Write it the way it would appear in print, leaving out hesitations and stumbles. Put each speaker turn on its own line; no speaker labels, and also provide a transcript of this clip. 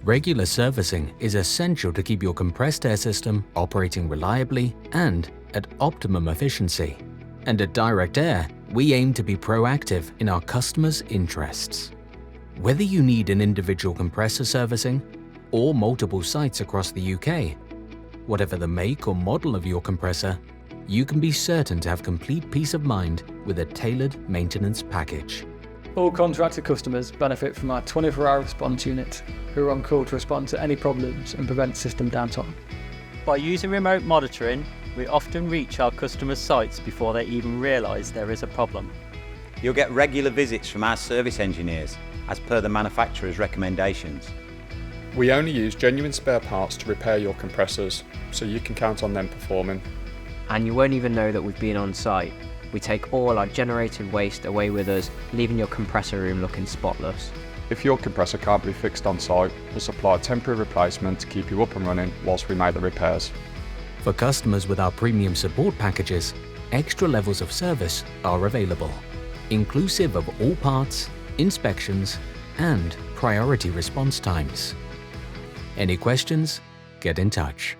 Regular servicing is essential to keep your compressed air system operating reliably and at optimum efficiency. And at Direct Air, we aim to be proactive in our customers' interests. Whether you need an individual compressor servicing or multiple sites across the UK, whatever the make or model of your compressor, you can be certain to have complete peace of mind with a tailored maintenance package.
All contractor customers benefit from our 24-hour response unit, who are on call to respond to any problems and prevent system downtime.
By using remote monitoring, we often reach our customers' sites before they even realise there is a problem.
You'll get regular visits from our service engineers, as per the manufacturer's recommendations.
We only use genuine spare parts to repair your compressors, so you can count on them performing.
And you won't even know that we've been on site. We take all our generated waste away with us, leaving your compressor room looking spotless.
If your compressor can't be fixed on site, we'll supply a temporary replacement to keep you up and running whilst we make the repairs.
For customers with our premium support packages, extra levels of service are available, inclusive of all parts, inspections, and priority response times. Any questions? Get in touch.